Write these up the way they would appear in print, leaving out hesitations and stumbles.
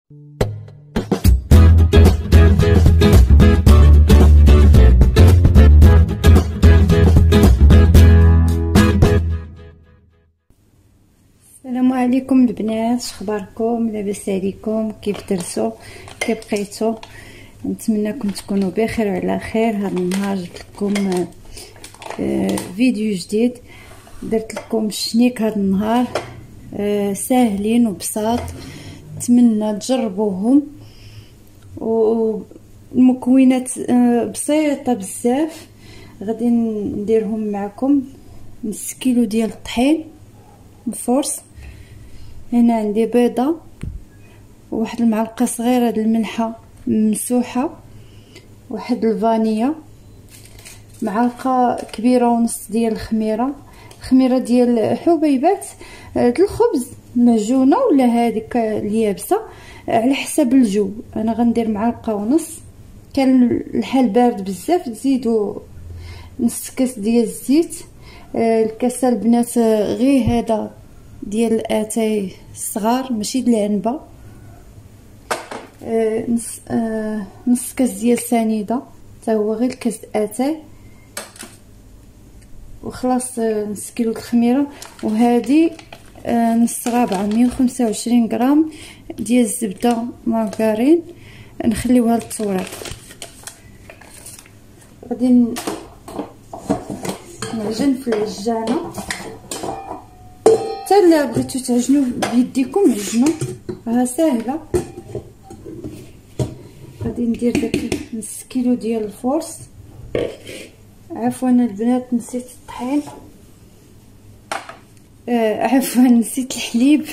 السلام عليكم البنات، شخباركم؟ لاباس عليكم؟ كيف درتو؟ كيف بقيتو؟ نتمنىكم تكونوا بخير وعلى خير. هذا النهار جبت لكم فيديو جديد. درت لكم الشنيك هذا النهار ساهلين وبساط، نتمنى تجربوهم. والمكونات بسيطه بزاف. غادي نديرهم معكم. نص كيلو ديال الطحين مفورس، هنا عندي بيضه، واحد المعلقه صغيره د الملحه ممسوحه، واحد الفانيا، معلقه كبيره ونص ديال الخميره ديال حبيبات د الخبز، معجونه ولا هذيك اليابسه على حسب الجو. انا غندير معلقه ونص. كان الحال بارد بزاف تزيدوا نص كاس ديال الزيت. الكاس البنات غير هذا ديال الاتاي الصغار ماشي د العنبه. نص كاس ديال سنيده حتى هو غير الكاس اتاي، وخلاص نص كيلو الخميره. وهذه نص رابعه 125 غرام ديال الزبده مارغرين، نخليوها للتوريق. غادي نعجن في العجانه. حتى الا بغيتو تعجنوا بيديكم عجنوا، راه ساهله. غادي ندير داك نص كيلو ديال الفورس. عفوا البنات نسيت الطحين، عفوا نسيت الحليب.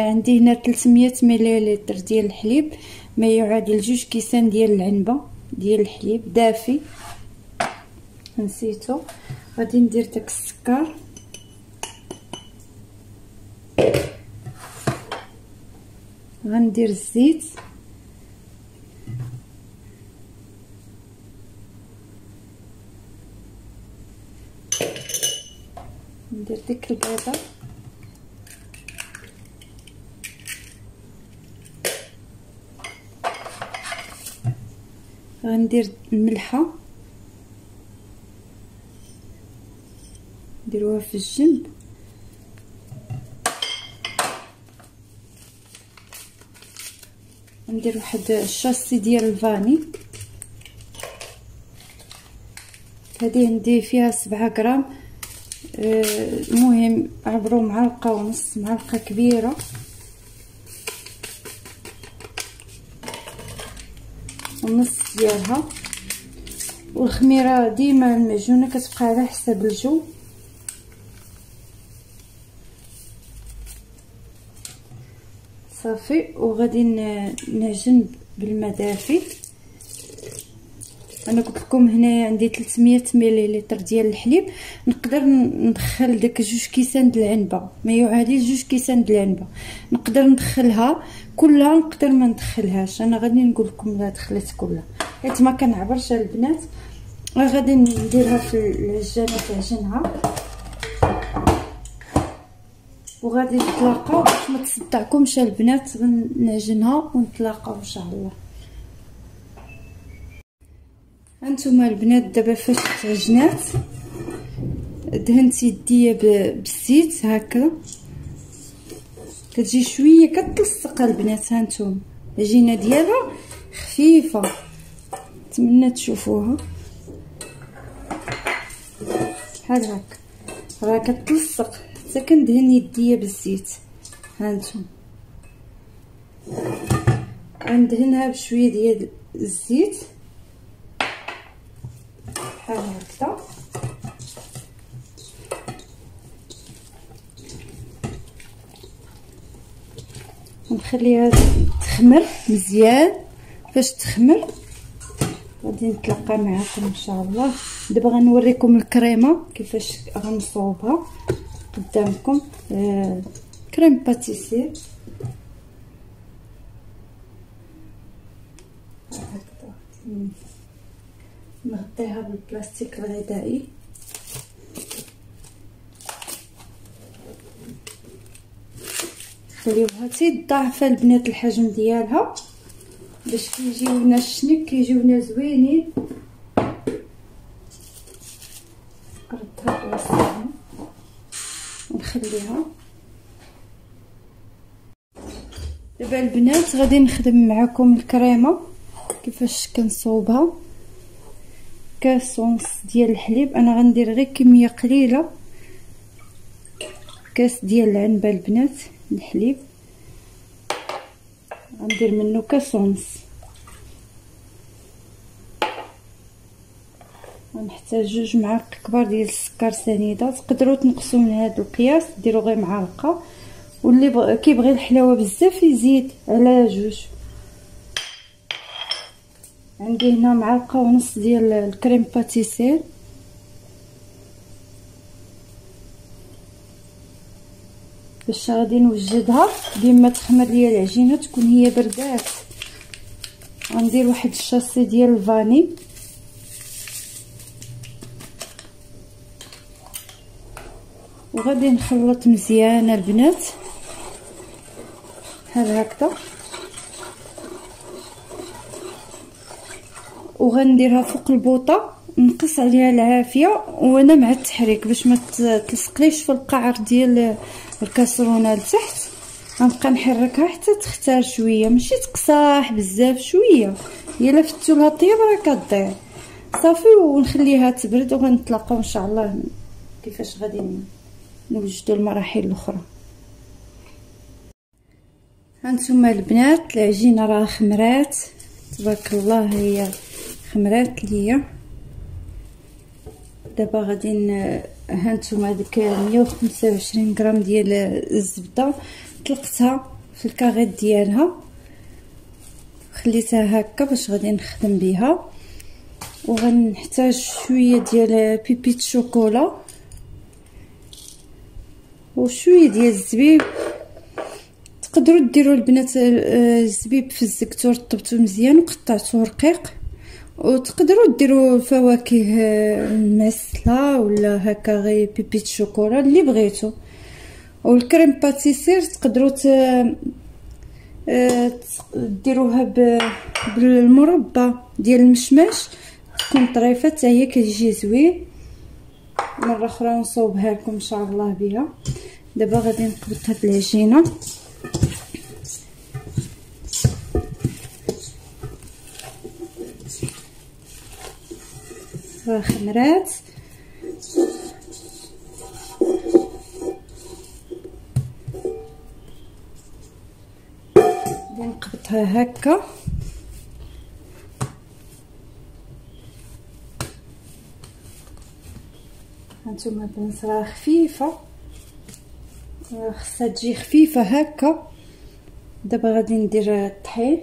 عندي هنا 300 مليلتر ديال الحليب، ما يعادل 2 كيسان ديال العنبه ديال الحليب دافي، نسيتو. غادي ندير داك السكر، غندير الزيت، ندير ديك البيضه، غندير الملحه نديروها في الجنب. ندير واحد الشاسي ديال الفاني، هذه عندي فيها 7 غرام. المهم عبروا معلقه ونص، معلقه كبيره. ونص ديالها. والخميره ديما المعجونه كتبقى على حسب الجو. صافي. وغادي نعجن بالماء دافي. انا قلت لكم هنا عندي 300 مليلتر ديال الحليب، نقدر ندخل داك 2 كيسان د العنبه، ما يعادل 2 كيسان د العنبه. نقدر ندخلها كلها، نقدر ما ندخلهاش. انا غادي نقول لكم لا دخلت كلها حيت ما كنعبرش البنات. غادي نديرها في العجانه تعجنها، وغادي نتلاقاو باش ما تصدعكمش البنات. غنعجنها ونتلاقاو ان شاء الله. هانتوما البنات دابا فاش تعجنات، دهنت يديا بالزيت هكا، كتجي شويه كتلصق البنات. هانتوما العجينه ديالها خفيفه، نتمنى تشوفوها بحال هكا، راه كتلصق حتى كندهن يديا بالزيت. هانتوما غندهنها بشويه ديال الزيت بحال هكذا. ونخليها تخمر مزيان. فاش تخمر غادي نتلاقى معكم ان شاء الله. دابا غنوريكم الكريمه كيفاش غنصوبها قدامكم. كريم باتيسير هكذا، نغطيها بالبلاستيك الغذائي. نخليوها حتى ضاعفه البنات الحجم ديالها باش كيجيونا الشنك كيجيونا زوينين. ردها بلاصتها ونخليها. دابا البنات غادي نخدم معكم الكريمه كيفاش كنصوبها. كاس ونص ديال الحليب، انا غندير غير كميه قليله، كاس ديال العنبه البنات الحليب غندير منه كاس ونص. غنحتاج 2 معالق كبار ديال السكر سنيده، تقدروا تنقصوا من هذا القياس ديروا غير معلقه، واللي كيبغي الحلاوه بزاف يزيد على 2. عندي هنا 1.5 معلقه ديال الكريم باتيسير. باش غادي نوجدها ديما تخمر ليا العجينه تكون هي بردات. غندير واحد الشاسي ديال الفاني وغادي نخلط مزيان البنات بحال هكذا، وغنديرها فوق البوطه نقص عليها العافيه وانا مع التحريك باش ما تلصقليش في القعر ديال الكاسرونه لتحت. غنبقى نحركها حتى تختار شويه، ماشي تقصاح بزاف، شويه الا فتو لها طياب راه كضيع صافي. ونخليها تبرد وغنتلاقاو ان شاء الله كيفاش غادي نوجدوا المراحل الاخرى. هانتوما البنات العجينه راه خمرات تبارك الله، هي خمرات ليا. دابا غادي هانتوما ديك 125 غرام ديال الزبده طلقتها في الكاغيط ديالها، خليتها هكا باش غادي نخدم بها. وغنحتاج شويه ديال بيبيت شوكولا وشويه ديال الزبيب. تقدروا ديروا البنات الزبيب في الزكتور طبتو مزيان وقطعتوه رقيق، وتقدروا ديروا فواكه المعسله ولا هكا غير بيبيت شوكولا اللي بغيتو. والكريم باتيسير تقدروا ديروها بالمربى ديال المشماش تكون طريفه حتى هي كتجي زوين. مره اخرى نصوبها لكم ان شاء الله بها. دابا غادي نقبض هاد العجينه خمرات. غادي نقبضها هكا هانتوما البنات راه خفيفه، خصها تجي خفيفه هكا. دابا غادي ندير الطحين.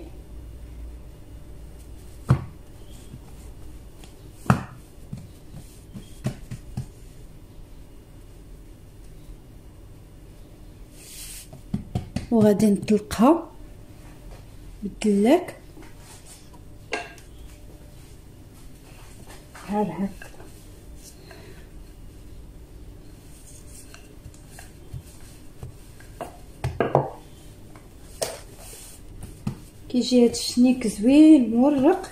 وغادي نطلقها بالدلاك بحال هكا. كيجي هاد الشنيك زوين مورق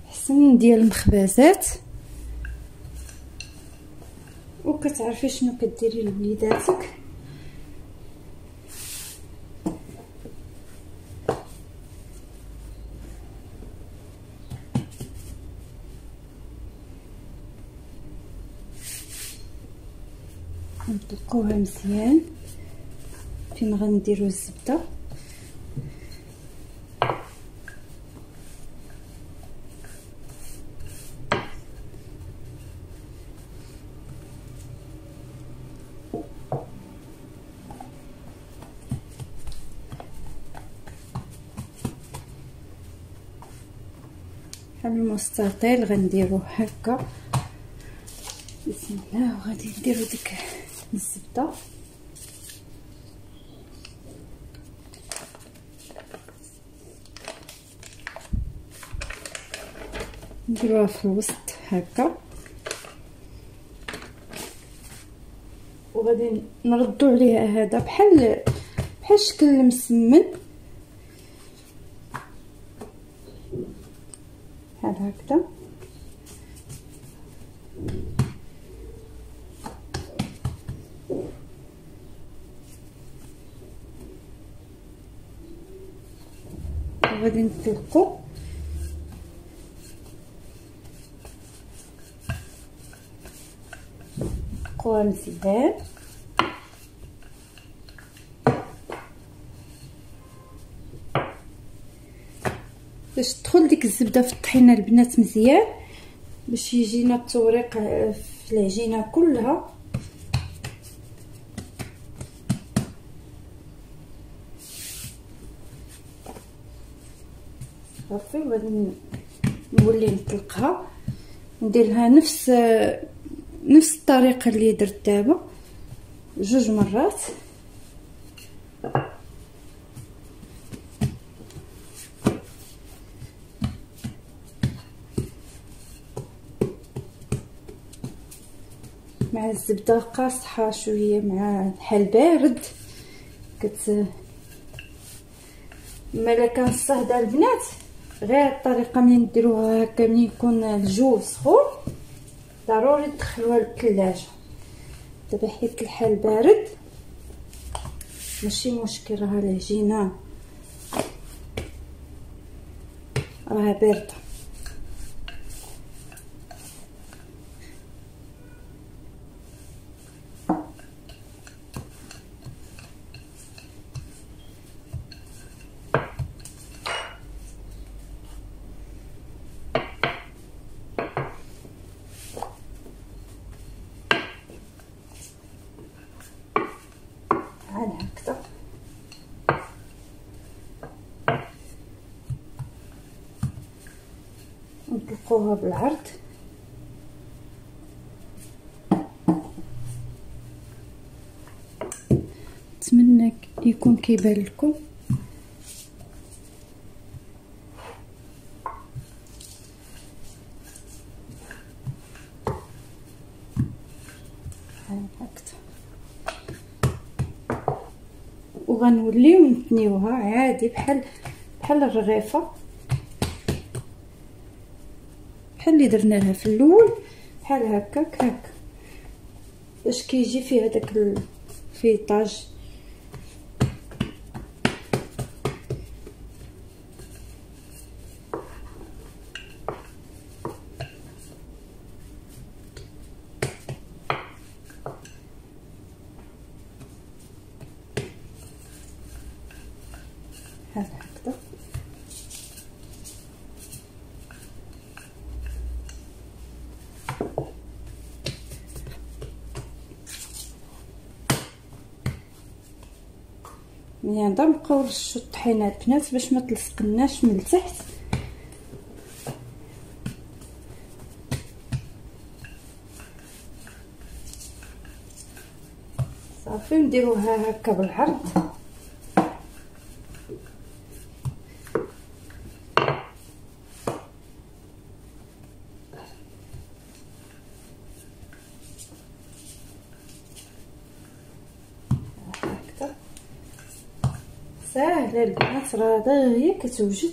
احسن ديال المخبزات. وكتعرفي شنو كديري لوليداتك. نطلقوها مزيان فين غنديروا الزبده. بحال المستطيل غنديروه هكا بسم الله. وغادي نديرو ديك الزبده نديروها في الوسط هكا، وغادي نردو عليها هذا بحال شكل المسمن بحال هكذا. وغادي نطلقو نطلقوها مزيان. باش تدخل ديك الزبده في الطحينه البنات مزيان، باش يجينا التوريق في العجينه كلها. صافي وغادي نولي نطلقها، ندير لها نفس الطريقه اللي درت دابا 2 مرات. مع الزبده قاصحه شويه مع الحال بارد ملا كان صهدا البنات غير الطريقه ملي نديروها هكا ملي يكون الجو سخون ضروري تدخلوها للثلاجه. دابا حيت الحال بارد ماشي مشكل، راه العجينه راها بارده. بحال هكذا نطلقوها بالعرض. نتمنى يكون كيبان لكم. هكذا وغنوليو نتنيوها عادي بحال الرغيفه، بحال اللي درنا لها في الاول، بحال هكا باش كيجي فيها داك الفيطاج. بحال هكذا ملي نبقاو نرشو الطحينه البنات باش ما تلصقناش من التحت. صافي نديروها هكا بالعرض. هكذا ساهله البنات، راه دغيا كتوجد.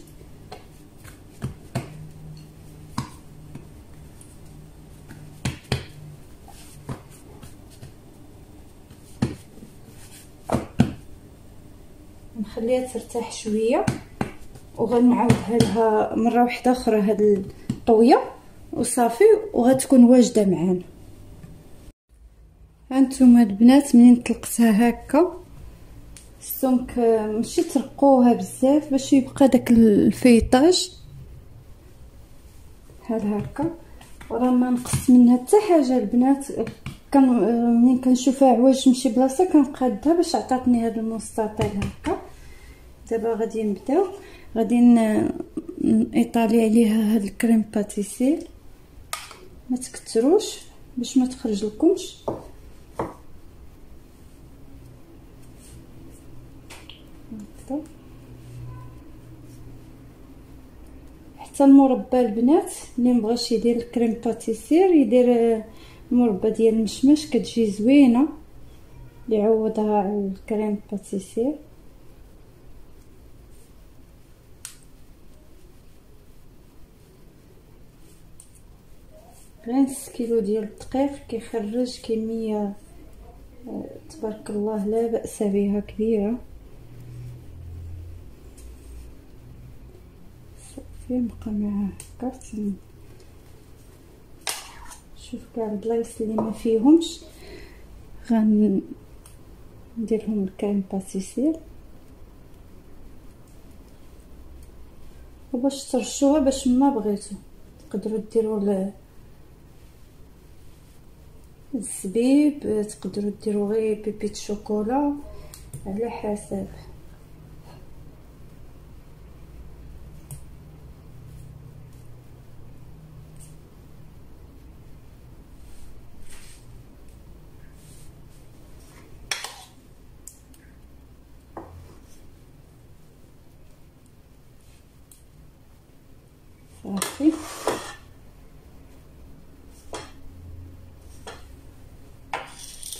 نخليها ترتاح شويه وغنعاودها لها مره واحده اخرى هاد الطويه وصافي، وغتكون واجده معانا. هانتوما البنات منين طلقتها هكا السمك ماشي ترقوها بزاف باش يبقى داك الفيطاج بحال هكا، وراه ما نقص منها حتى حاجه البنات. منين كنشوفها عواج تمشي بلاصه كنقادها باش عطاتني هذا المستطيل هكا. دابا غادي نبداو، غادي نطالي عليها هاد الكريم باتيسير، ما تكتروش باش ما تخرج لكمش. حتى المربى البنات اللي مبغاش يدير الكريم باتيسير يدير المربى ديال المشماش كتجي زوينه. اللي عوضها على الكريم باتيسير. غير نص كيلو ديال الدقيق كيخرج كميه تبارك الله لا بأس بها كبيره. صافي نبقى معاه هكا شوف كاع البلايص اللي ما فيهمش غنديرهم الكريم باتيسير، وباش ترشوها باش ما بغيتو تقدروا ديروا الزبيب، تقدروا ديروا غير بيبيت شوكولا على حسب. صافي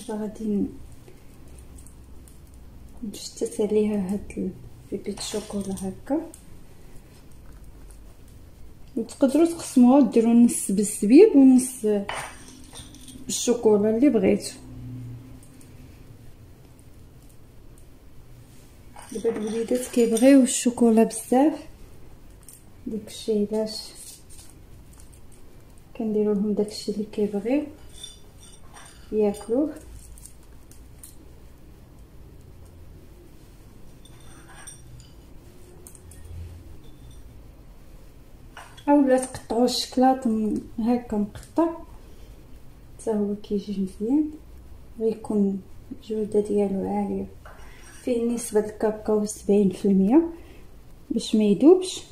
دابا غادي نشتت عليها هاد البيبيت شوكولا هكا، وتقدروا تقسموها وديروا نص بالزبيب ونص بالشوكولا اللي بغيتو. دابا الوليدات كيبغيو الشوكولا بزاف، داكشي علاش كنديروا لهم داكشي اللي كيبغيو ياكلوه. اولا تقطعوا الشكلاط هكا مقطع حتى هو كيجي مزيان، غيكون الجوده ديالو عاليه، فيه نسبه الكاكاو 70% باش ما يذوبش.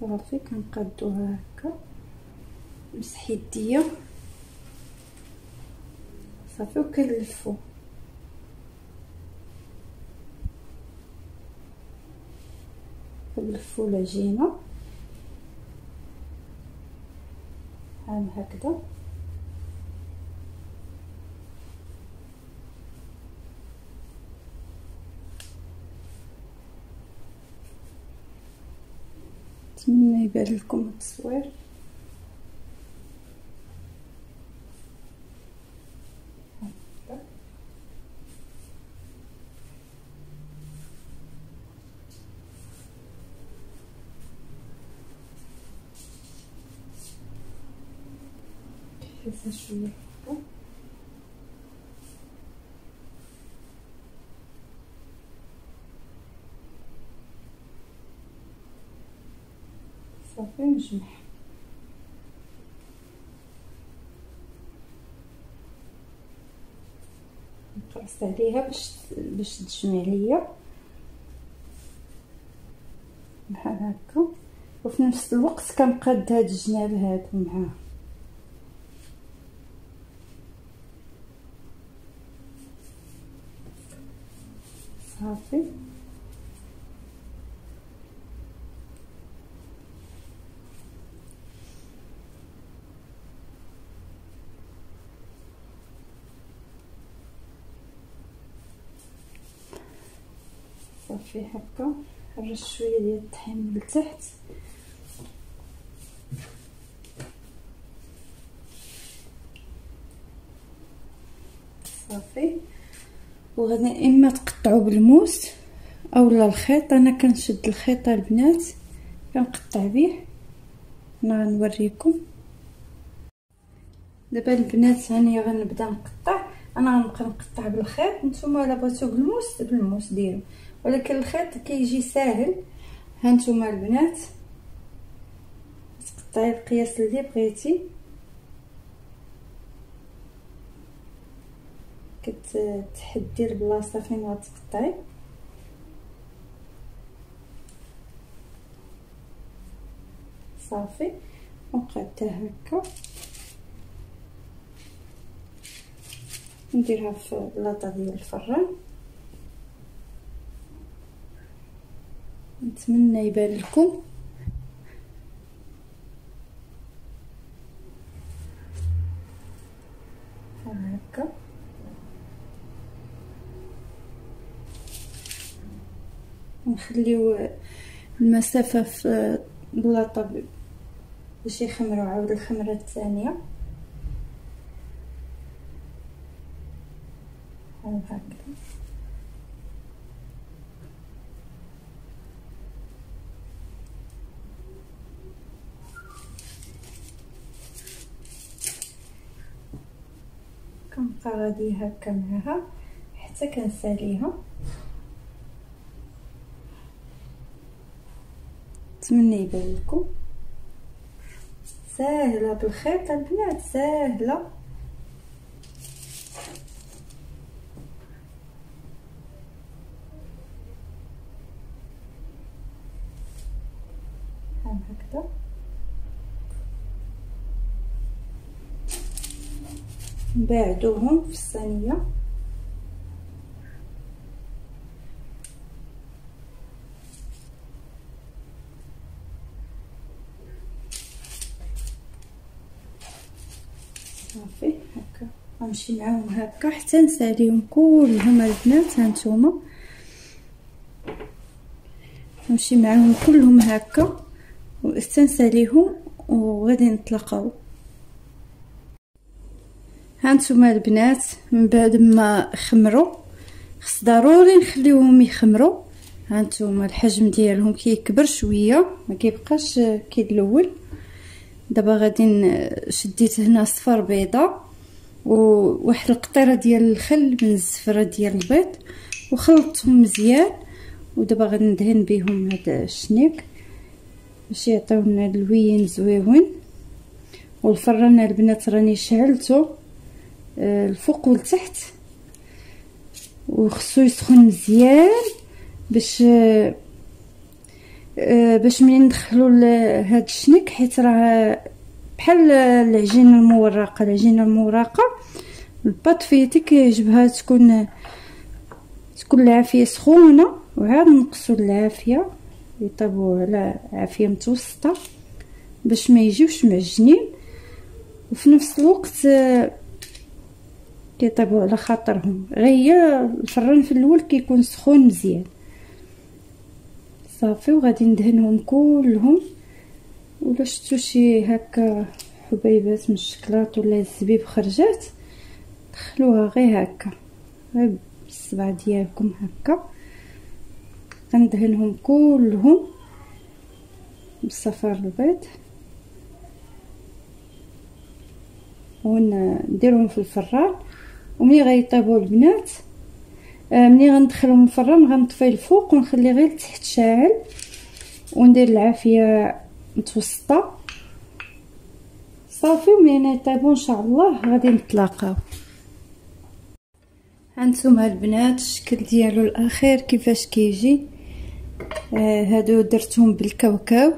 صافي كنقادوها هكا نمسح يديا صافي وكنلفو. كنلفو العجينه بحال هكذا، نتمنى يبان لكم التصوير. هذا شويه هكا صافي نجمع. نقرص عليها باش تجمع ليا بحال هكا، وفي نفس الوقت كنقاد هاد الجناب هادو معاه. صافي صافي هكا نرش شويه ديال الطحين من التحت. صافي وغادي اما تقطعوا بالموس اولا الخيط. انا كنشد الخيط البنات كنقطع به، انا غنوريكم دابا البنات. هاني غنبدا نقطع، انا غنبقى نقطع بالخيط، نتوما الا بغيتو بالموس ديروا، ولكن الخيط كيجي ساهل. ها نتوما البنات تقطعي القياس اللي بغيتي، كتحدي البلاصه فين غتقطعي. صافي ونقادها هكا نديرها في اللاطه ديال الفران. نتمنى يبان لكم. هكا نخليو المسافه في البلاطه باش يخمروا. عاود الخمره الثانيه هكا. كنبقى غادي هكا معها حتى كنساليها. نتمنى يبان لكم. ساهله بالخيط البنات، ساهله. هكذا نباعدوهم في الصينيه. صافي هكا غنمشي معاهم هكا حتى نساليهم كلهم البنات. هانتوما نمشي معاهم كلهم هكا حتى نساليهم وغادي نتلاقاو. هانتوما البنات من بعد ما خمروا، خص ضروري نخليوهم يخمروا. هانتوما الحجم ديالهم كيكبر شويه، ما كيبقاش كي الاول. دابا غادي شديت هنا صفر بيضه وواحد القطيره ديال الخل من الزفره ديال البيض وخلطتهم مزيان. ودابا غادي ندهن بهم هذا الشنيك باش يعطيونا اللوين زويون. والفران البنات راني شعلته الفوق والتحت وخصو يسخن مزيان باش منين ندخلو لهاد الشنيك، حيت راه بحال العجينه المورقه الباط فيتي كيعجبها تكون العافيه سخونه، وعاد نقصوا العافيه يطيبوا على عافيه متوسطه باش ما يجيوش معجنين، وفي نفس الوقت كيطيبوا على خاطرهم. غير الفران في الاول كيكون سخون مزيان. صافي وغادي ندهنهم كلهم. ولا شفتوا شي هكا حبيبات من الشكلاط ولا الزبيب خرجات، دخلوها غير هكا غير بالصبع ديالكم هكا. غندهنهم كلهم بالصفار البيض ونديرهم في الفران. وملي غيطيبوا البنات، ملي غندخلهم الفران غنطفي الفوق ونخلي غير التحت شاعل وندير العافيه متوسطه. صافي وملي يطيبوا ان شاء الله غادي نتلاقاو. هانتوما البنات الشكل ديالو الاخير كيفاش كيجي. هادو درتهم بالكاوكاو،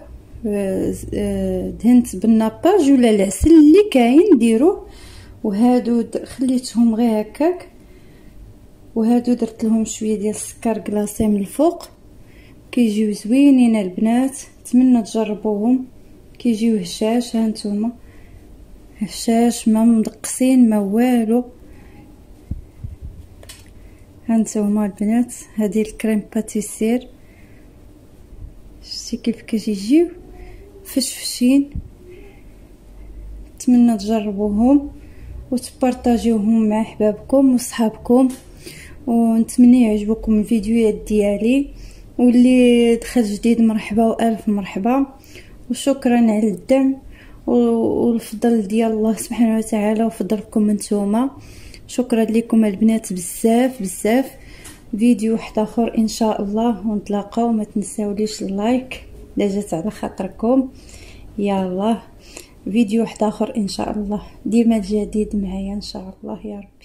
دهنت بالناباج ولا العسل اللي كاين ديروه. وهادو خليتهم غير هكاك. وهادو درت لهم شويه ديال السكر كلاصي من الفوق، كيجيو زوينين البنات. نتمنى تجربوهم، كيجيو هشاش. هانتوما هشاش، ما مدقسين ما والو. هانتوما البنات هذه الكريم باتيسير، شتي كيف كيجيو فشفشين. نتمنى تجربوهم وتبارطاجيوهم مع احبابكم وصحابكم، ونتمنى يعجبكم الفيديوهات ديالي. واللي دخل جديد مرحبا والف مرحبا، وشكرا على الدعم والفضل ديال الله سبحانه وتعالى وفضلكم نتوما. شكرا لكم البنات بزاف بزاف. فيديو واحد اخر ان شاء الله ونتلاقاو. ما تنساوليش اللايك الا جات على خاطركم. يلا فيديو واحد اخر ان شاء الله. ديما الجديد معايا ان شاء الله يا رب.